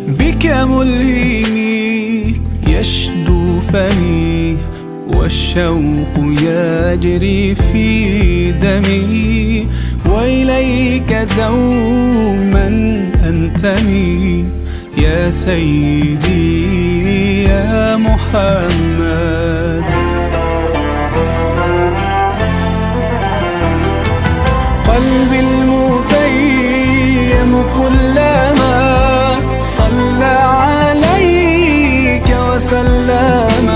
بك ملهمي يشدو فمي، والشوق يجري في دمي، وإليك دوما أنتمي يا سيدي يا محمد. قلبي المتيم كلما صلى عليك وسلم،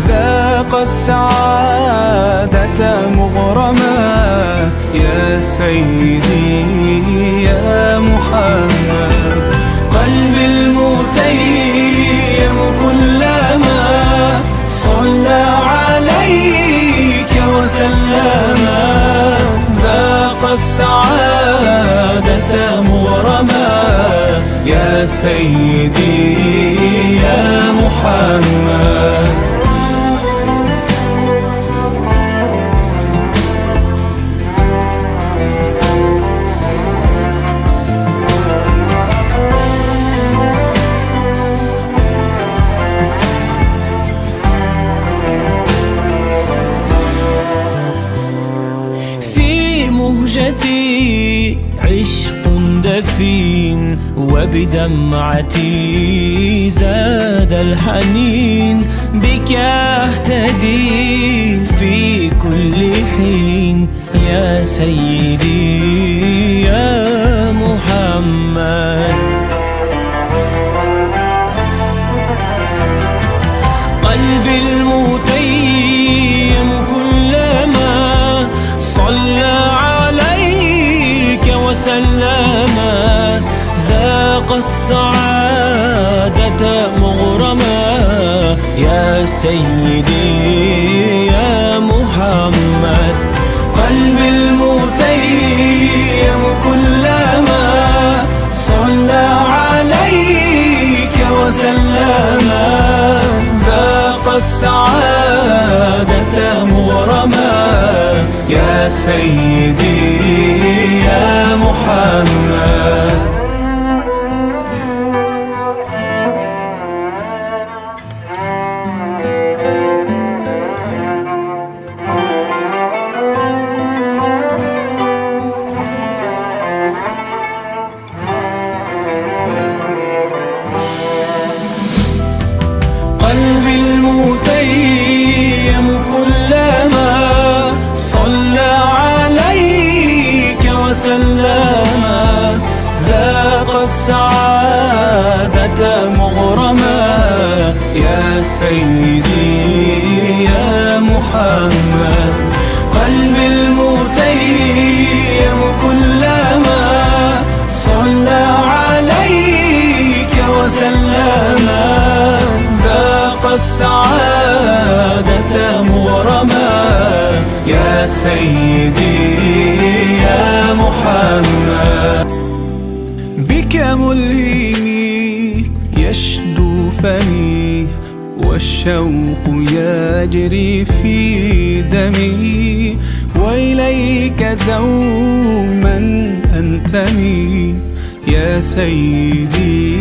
ذاق السعادة مغرما يا سيدي يا محمد. قلبي المتيم كلما صلى عليك وسلم، ذاق السعادة مغرما يا سيدي يا محمد. مهجتي عشق دفين، وبدمعتي زاد الحنين، بك أهتدي في كل حين يا سيدي يا محمد. قلبي المتيم كلما صلى وسلم، ذاق السعادة مغرما يا سيدي يا محمد. قلبي المتيم كلما صلى عليك وسلم، ذاق السعادة مغرما يا سيدي يا محمد. قلبي المتيم كلما صلى عليك وسلم، ذاق السعادة مغرما يا سيدي يا محمد. قلبي المتيم كلما صلى عليك وسلم، ذاق السعادة مغرما يا سيدي يا محمد. بك ملهمي يشدو فمي، والشوق يجري في دمي، وإليك دوما أنتمي يا سيدي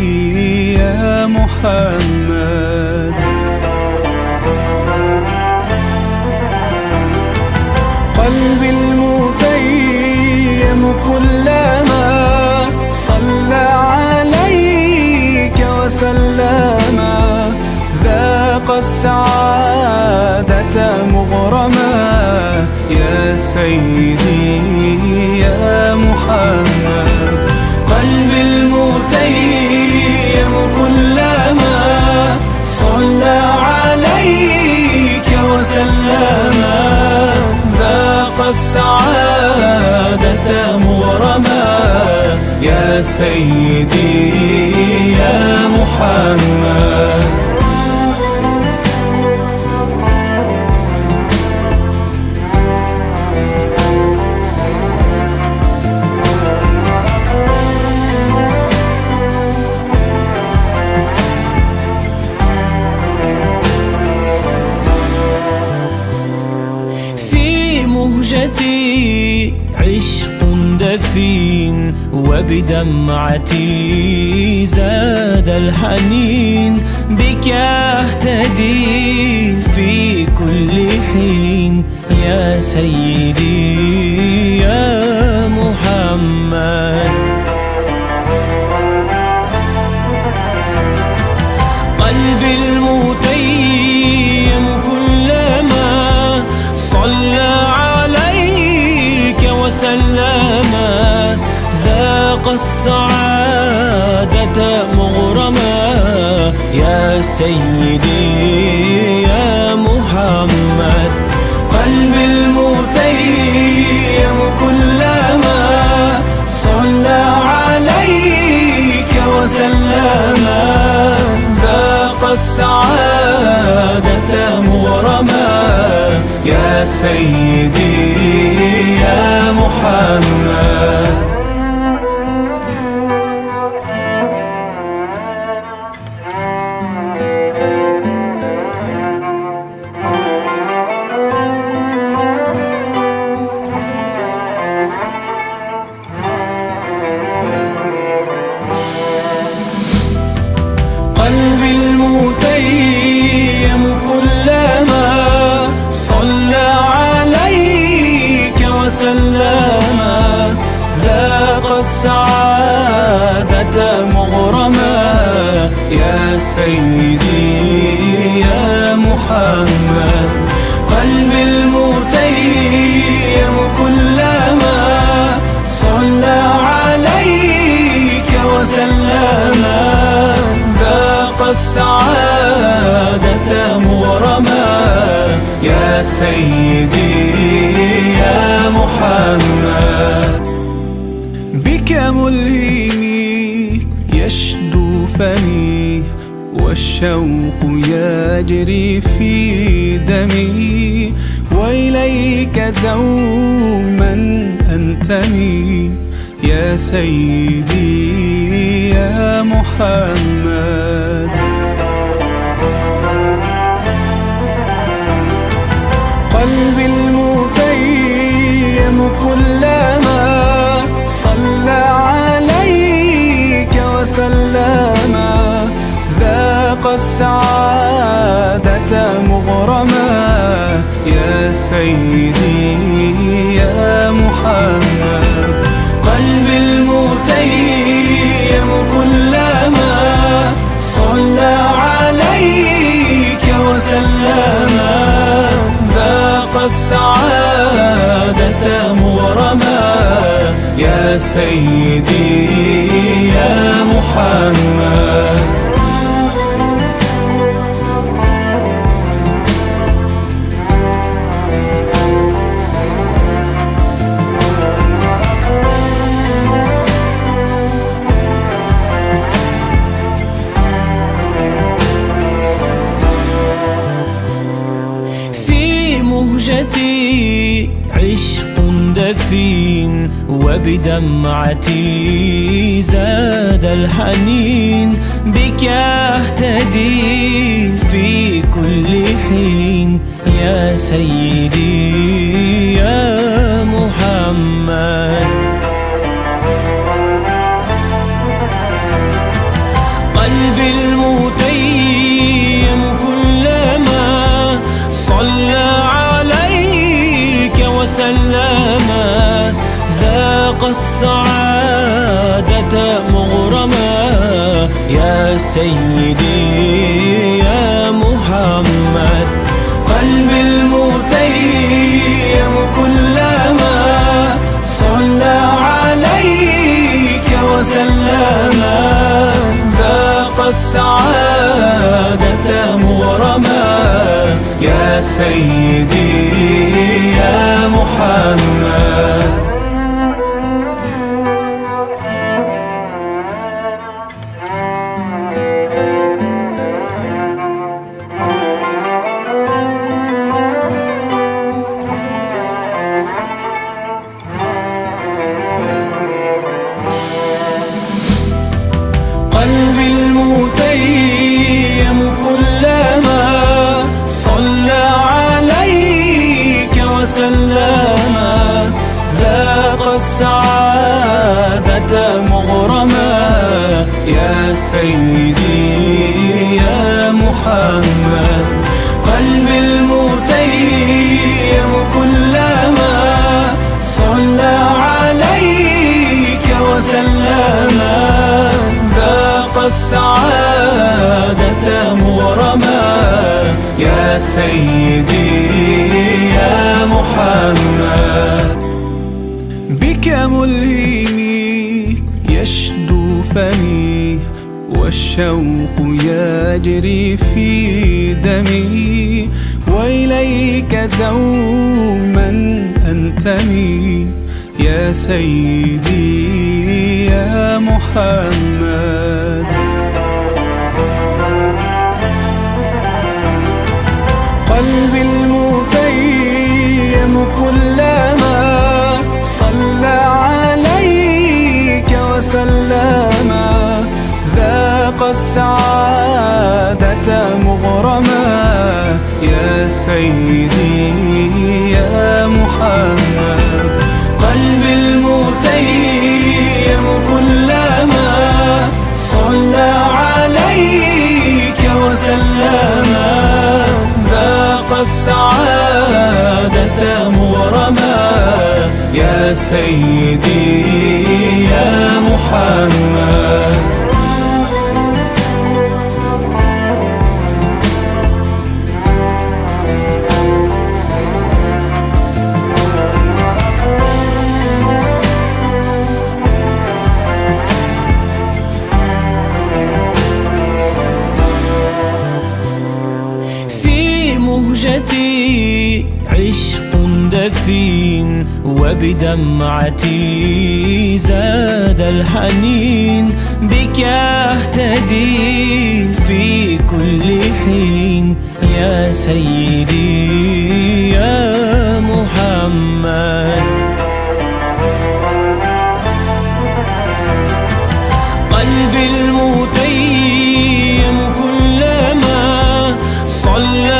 يا محمد. قلبي المتيم كلما صلى عليك وسلم، ذاق السعادة مغرما يا سيدي يا محمد. قلبي المتيم كلما صلى عليك وسلم، ذاق السعادة مغرما يا سيدي يا محمد. مهجتي عشق دفين، وبدمعتي زاد الحنين، بك أهتدي في كل حين يا سيدي يا محمد. قلبي المتيم كلما صلى عليك وسلم، ذاق السعادة مغرما يا سيدي يا محمد. قلبي المتيم كلما صلى عليك وسلم، ذاق السعادة مغرما يا سيدي يا محمد. قلبي المتيم كلما صلى عليك وسلم، ذاق السعادة مغرما يا سيدي يا محمد. قلبي المتيم كلما صلى عليك وسلم، ذاق السعادة مغرما يا سيدي يا محمد. بك ملهمي يشدو فمي، والشوق يجري في دمي، وإليك دوما أنتمي يا سيدي يا محمد. قلبي المتيم كلما صلى عليك وسلم، ذاق السعادة مغرما يا سيدي يا محمد. قلبي المتيم كلما صلى عليك وسلم، ذاق السعادة مغرما يا سيدي يا محمد. مهجتي عشق دفين، وبدمعتي زاد الحنين، بك أهتدي في كل حين يا سيدي يا محمد. قلبي المتيم كلما صلى وسلم، ذاق السعادة مغرما يا سيدي يا محمد. قلبي المتيم كلما صلى عليك وسلم، ذاق السعادة مغرما يا سيدي يا محمد. قلبي المتيم كلما صلى عليك وسلم، مغرما يا سيدي يا محمد. قلبي المتيم كلما صلى عليك وسلم ذاق السعادة مغرما يا سيدي يا محمد. بك ملهمي يشدو فمي والشوق يجري في دمي وإليك دوما أنتمي يا سيدي يا محمد. قلبي المتيم كلما صلى عليك وسلم ذاق السعادة مغرما يا سيدي يا محمد. قلبي المتيم كلما صلى عليك وسلم ذاق السعادة مغرما يا سيدي يا محمد. مهجتي عشق دفين وبدمعتي زاد الحنين بك اهتدي في كل حين يا سيدي يا محمد. قلبي المتيم كلما صلى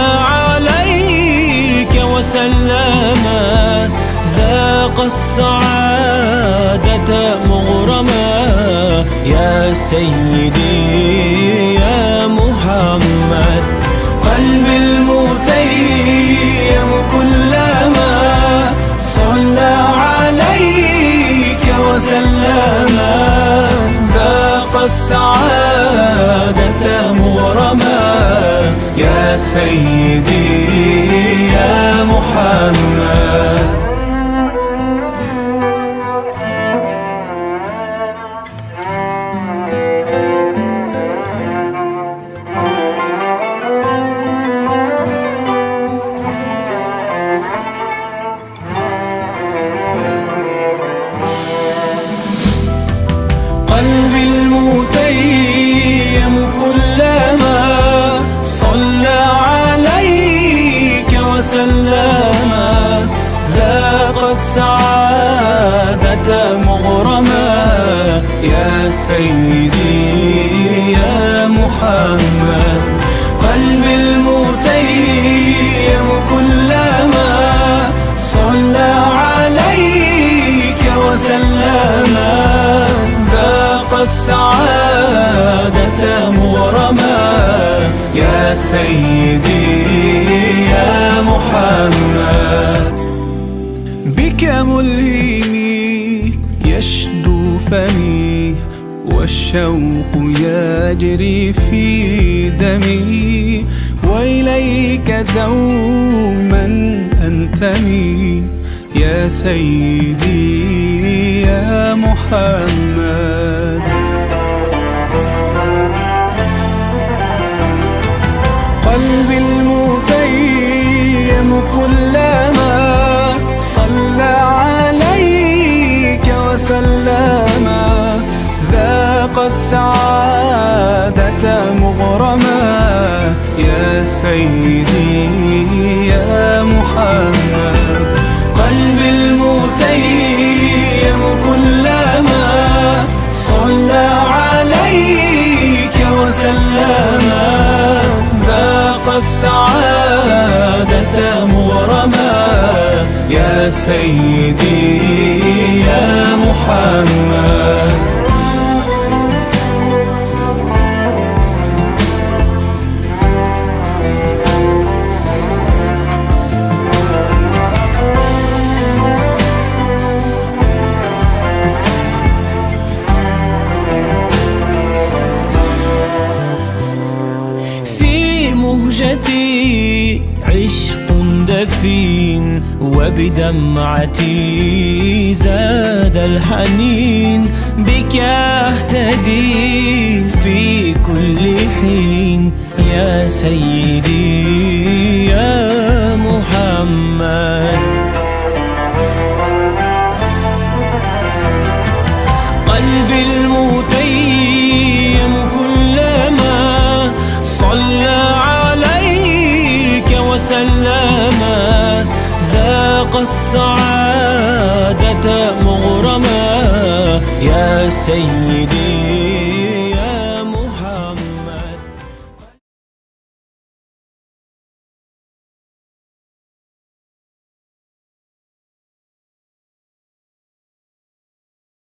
وسلم ذاق السعادة مغرما يا سيدي يا محمد. قلبي المتيم كلما صلى عليك وسلم ذاق السعادة مغرما يا سيدي يا محمد. قلبي المتيم كلما صلى عليك وسلم ذاق السعادة مغرما يا سيدي يا محمد. قلبي المتيم كلما صلى عليك وسلم ذاق السعادة مغرما يا سيدي يا محمد. بك ملهمي يشدو فمي والشوق يجري في دمي وإليك دوما أنتمي يا سيدي يا محمد. قلبي المتيم كلما صلى عليك وسلم ذاق السعادة مغرما يا سيدي يا محمد. قلبي المتيم كلما صلى عليك وسلم ذاق السعادة مغرما يا سيدي يا محمد. الدفين، وبدمعتي زاد الحنين، بك أهتدي في كل حين يا سيدي يا محمد. قلبي المتيم كلما صلى عليك وسلم، ذاق السعادة مغرما يا سيدي